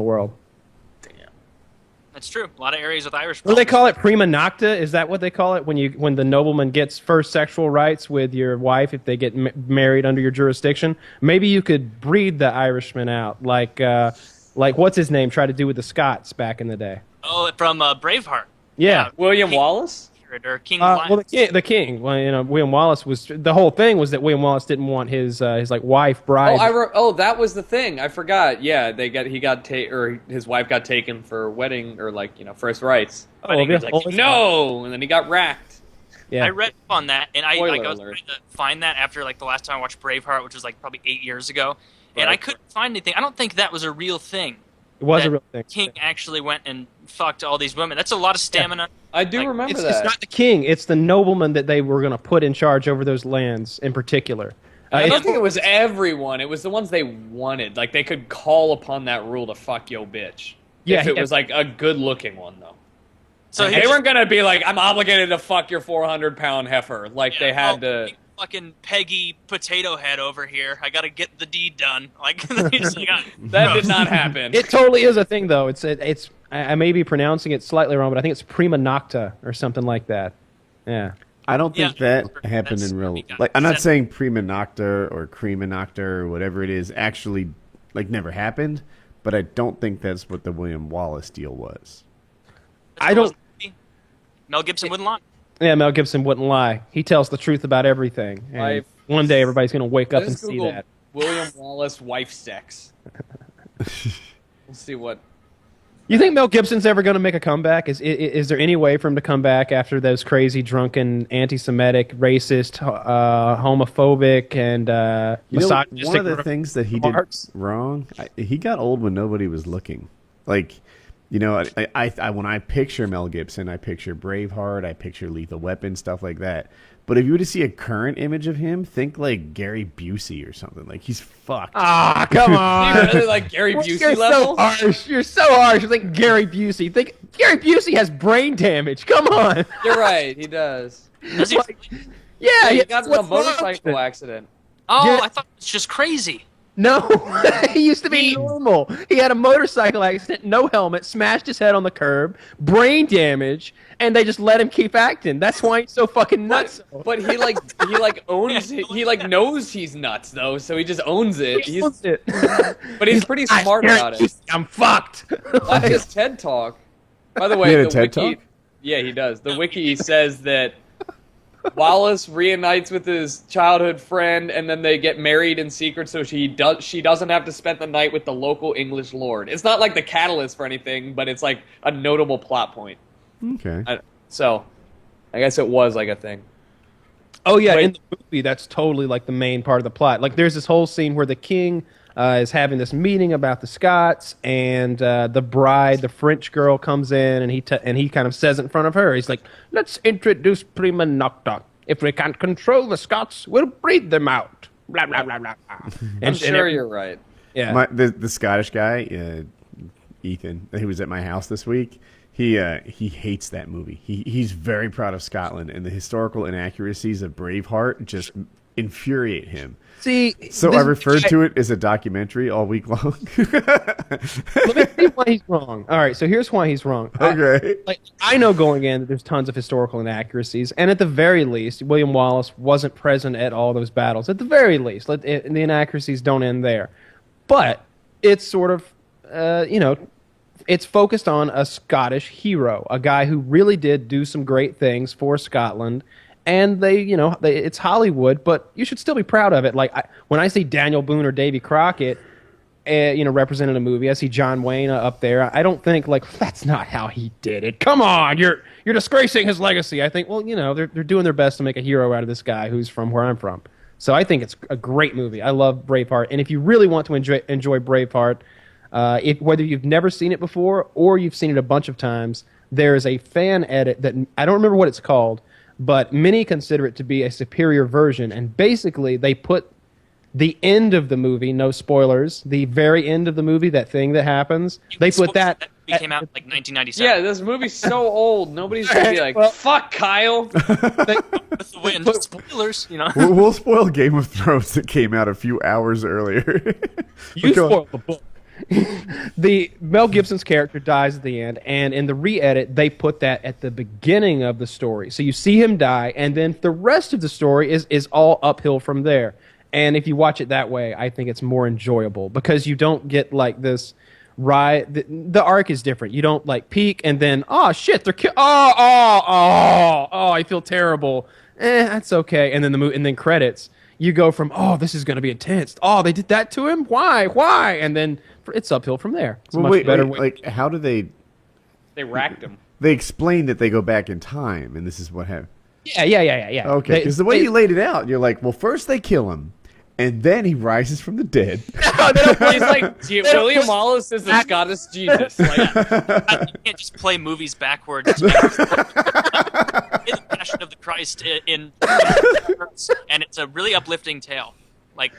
the world. That's true. A lot of areas with Irish. What do they call it? Prima nocta? Is that what they call it when the nobleman gets first sexual rights with your wife if they get married under your jurisdiction? Maybe you could breed the Irishman out, like what's his name tried to do with the Scots back in the day. Oh, from Braveheart. Yeah, William Wallace. Or King well, the king. Well, William Wallace was the whole thing was that William Wallace didn't want his like wife bride. That was the thing. I forgot. Yeah, his wife got taken for wedding or first rights. He was like, no, and then he got racked. Yeah. I read up on that, and I was alert. trying to find that after the last time I watched Braveheart, which was probably 8 years ago, and I couldn't find anything. I don't think that was a real thing. It was a real thing. King actually went and fucked all these women. That's a lot of stamina. Yeah. I do remember that. It's not the king. It's the nobleman that they were going to put in charge over those lands in particular. I don't think it was everyone. It was the ones they wanted. Like, they could call upon that rule to fuck yo bitch. Yeah, if it was, a good-looking one, though. So they weren't going to be like, I'm obligated to fuck your 400-pound heifer. They had to... Fucking Peggy Potato Head over here. I got to get the deed done. That did not happen. It totally is a thing, though. It's I may be pronouncing it slightly wrong, but I think it's prima nocta or something like that. Yeah. I don't think that happened in real. I'm not saying prima nocta or crema nocta or whatever it is actually never happened, but I don't think that's what the William Wallace deal was. I don't. Mel Gibson wouldn't lie. Yeah, Mel Gibson wouldn't lie. He tells the truth about everything. And one day everybody's going to wake up and see that. William Wallace wife sex. We'll see what... You think Mel Gibson's ever going to make a comeback? Is there any way for him to come back after those crazy, drunken, anti-Semitic, racist, homophobic, and misogynistic... One of the things that he did wrong, he got old when nobody was looking. When I picture Mel Gibson, I picture Braveheart, I picture Lethal Weapon, stuff like that. But if you were to see a current image of him, think like Gary Busey or something. He's fucked. Ah, come on. You really like Gary Busey level? So harsh. You're so harsh. You think Gary Busey. Think Gary Busey has brain damage. Come on. You're right. He does. Does he? Yeah, he got in a motorcycle accident. Oh, I thought it was just crazy. No, he used to be normal. He had a motorcycle accident, no helmet, smashed his head on the curb, brain damage, and they just let him keep acting. That's why he's so fucking nuts. But he owns it. He knows he's nuts though, so he just owns it. He owns it. But he's pretty smart about it. I'm fucked. That's his TED Talk. By the way, he had a TED Talk? Yeah, he does. The wiki says that Wallace reunites with his childhood friend, and then they get married in secret, so she doesn't have to spend the night with the local English lord. It's not like the catalyst for anything, but it's a notable plot point. Okay. So, I guess it was a thing. Oh yeah, in the movie, that's totally the main part of the plot. There's this whole scene where the king is having this meeting about the Scots, and the bride, the French girl, comes in, and he kind of says it in front of her. He's like, "Let's introduce prima nocta. If we can't control the Scots, we'll breed them out." Blah blah blah blah. I'm sure you're right. Yeah. The Scottish guy, Ethan, who was at my house this week. He hates that movie. He's very proud of Scotland, and the historical inaccuracies of Braveheart just infuriate him. See, so I referred to it as a documentary all week long. Let me see why he's wrong. All right, so here's why he's wrong. Okay. I know going in that there's tons of historical inaccuracies, and at the very least, William Wallace wasn't present at all those battles. At the very least, the inaccuracies don't end there. But it's sort of, it's focused on a Scottish hero, a guy who really did do some great things for Scotland. And it's Hollywood, but you should still be proud of it. When I see Daniel Boone or Davy Crockett, representing a movie, I see John Wayne up there. I don't think that's not how he did it. Come on, you're disgracing his legacy. I think, they're doing their best to make a hero out of this guy who's from where I'm from. So I think it's a great movie. I love Braveheart, and if you really want to enjoy Braveheart, whether you've never seen it before or you've seen it a bunch of times, there is a fan edit that I don't remember what it's called. But many consider it to be a superior version. And basically, they put the end of the movie, no spoilers, the very end of the movie, that thing that happens, they put that... That came out 1997. Yeah, this movie's so old. Nobody's going to be like, fuck, Kyle. That's the wind. Spoilers, We'll spoil Game of Thrones that came out a few hours earlier. You spoiled the book. The Mel Gibson's character dies at the end, and in the re-edit, they put that at the beginning of the story. So you see him die, and then the rest of the story is all uphill from there. And if you watch it that way, I think it's more enjoyable because you don't get like this ride. The arc is different. You don't like peak and then shit, they're I feel terrible. That's okay. And then and then credits. You go from this is going to be intense. Oh, they did that to him. Why? And then it's uphill from there. It's a much better way. Like how do they? They racked him. They explain that they go back in time, and this is what happened. Yeah. Okay, because the way you laid it out, you're like, well, first they kill him, and then he rises from the dead. He's like William Wallace is the Scottish Jesus. Like, You can't just play movies backwards. In the Passion of the Christ and it's a really uplifting tale. Like